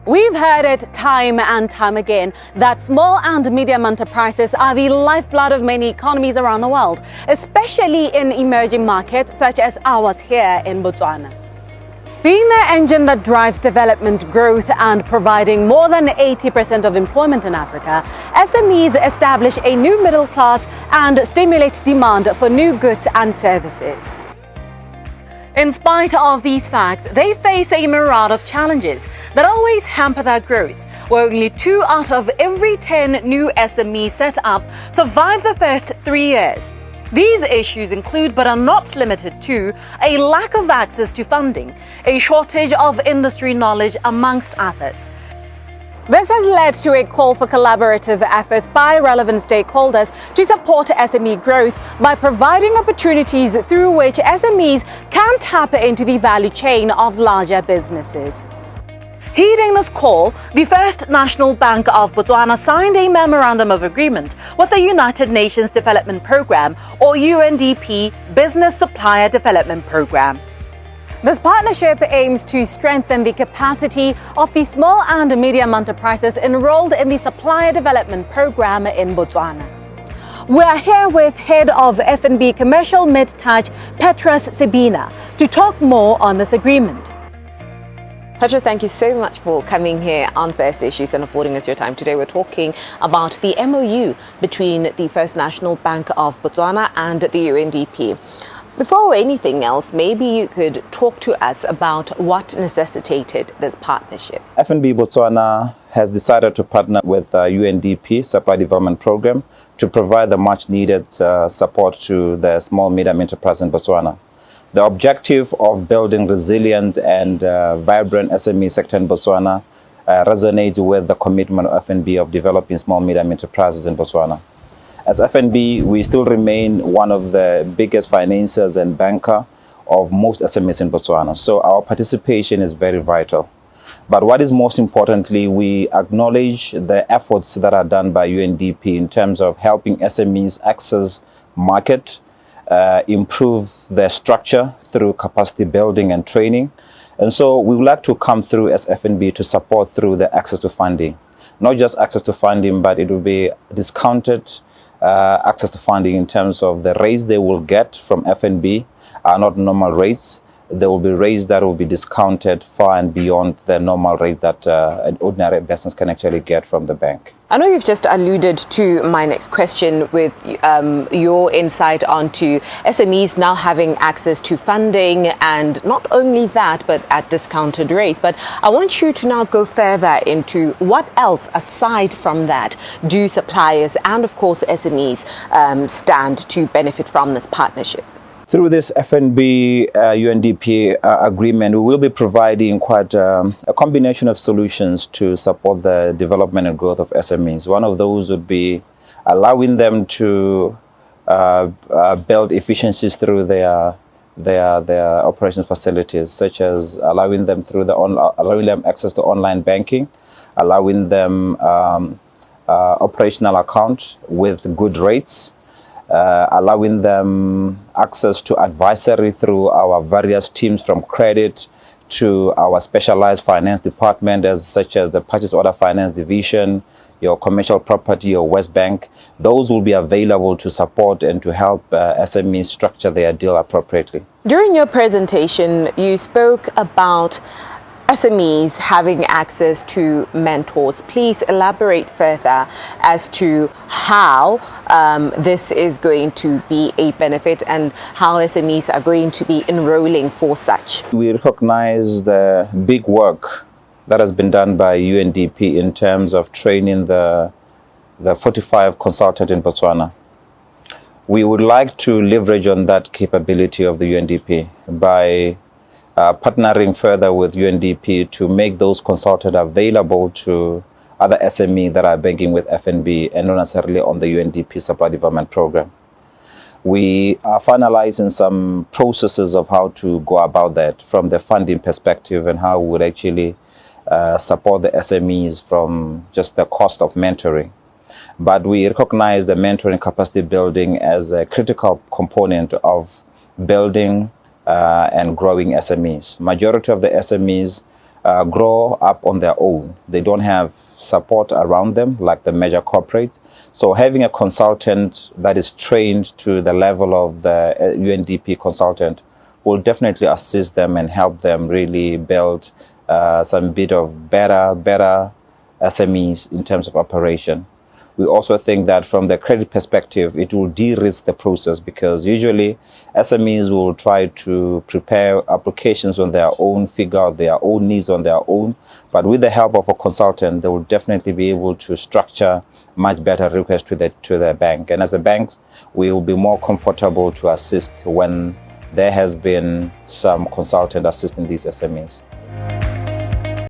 We've heard it time and time again that small and medium enterprises are the lifeblood of many economies around the world, especially in emerging markets such as ours here in Botswana. Being the engine that drives development, growth, and providing more than 80% of employment in Africa, SMEs establish a new middle class and stimulate demand for new goods and services. In spite of these facts, they face a myriad of challenges that always hamper their growth, where only 2 out of every 10 new SMEs set up survive the first 3 years. These issues include, but are not limited to, a lack of access to funding, a shortage of industry knowledge, amongst others. This has led to a call for collaborative efforts by relevant stakeholders to support SME growth by providing opportunities through which SMEs can tap into the value chain of larger businesses. Heeding this call, the First National Bank of Botswana signed a Memorandum of Agreement with the United Nations Development Programme, or UNDP, Business Supplier Development Programme. This partnership aims to strengthen the capacity of the small and medium enterprises enrolled in the Supplier Development Programme in Botswana. We are here with Head of Fnb Commercial Mid-Touch, Petrus Sebina, to talk more on this agreement. Petrus, thank you so much for coming here on First Issues and affording us your time. Today we're talking about the MOU between the First National Bank of Botswana and the UNDP. Before anything else, maybe you could talk to us about what necessitated this partnership. Fnb Botswana has decided to partner with UNDP Supply Development Program to provide the much needed support to the small medium enterprise in Botswana. The objective of building resilient and vibrant SME sector in Botswana resonates with the commitment of Fnb of developing small medium enterprises in Botswana. As Fnb, we still remain one of the biggest financiers and banker of most SMEs in Botswana, so our participation is very vital. But what is most importantly, we acknowledge the efforts that are done by UNDP in terms of helping SMEs access market, improve their structure through capacity building and training. And so we would like to come through as Fnb to support through the access to funding. Not just access to funding, but it will be discounted access to funding in terms of the rates they will get from Fnb are not normal rates. There will be rates that will be discounted far and beyond the normal rate that an ordinary business can actually get from the bank. I know you've just alluded to my next question with your insight onto SMEs now having access to funding, and not only that, but at discounted rates. But I want you to now go further into what else, aside from that, do suppliers and, of course, SMEs stand to benefit from this partnership? Through this Fnb UNDP agreement, we will be providing quite a combination of solutions to support the development and growth of SMEs. One of those would be allowing them to build efficiencies through their operations facilities, such as allowing them access to online banking, allowing them operational account with good rates, allowing them access to advisory through our various teams, from credit to our specialized finance department, such as the purchase order finance division, your commercial property, your West Bank. Those will be available to support and to help SMEs structure their deal appropriately. During your presentation, you spoke about SMEs having access to mentors. Please elaborate further as to how this is going to be a benefit and how SMEs are going to be enrolling for such. We recognize the big work that has been done by UNDP in terms of training the 45 consultants in Botswana. We would like to leverage on that capability of the UNDP by partnering further with UNDP to make those consultants available to other SME that are banking with Fnb and not necessarily on the UNDP Supply Development Program. We are finalizing some processes of how to go about that from the funding perspective, and how we would actually support the SMEs from just the cost of mentoring. But we recognize the mentoring capacity building as a critical component of building and growing SMEs. Majority of the SMEs grow up on their own. They don't have support around them like the major corporates. So having a consultant that is trained to the level of the UNDP consultant will definitely assist them and help them really build some bit of better SMEs in terms of operation. We also think that from the credit perspective, it will de-risk the process, because usually SMEs will try to prepare applications on their own, figure out their own needs on their own. But with the help of a consultant, they will definitely be able to structure much better requests to the bank. And as a bank, we will be more comfortable to assist when there has been some consultant assisting these SMEs.